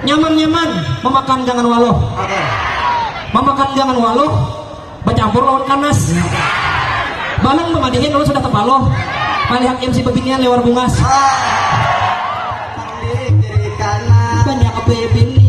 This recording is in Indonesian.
nyaman-nyaman memakan jangan waloh. Memakan jangan waloh bercampur lawan kanas. Balang pemadihin lalu sudah tepaloh. Melihat MC beginian lewat bungas. Banyak kepepin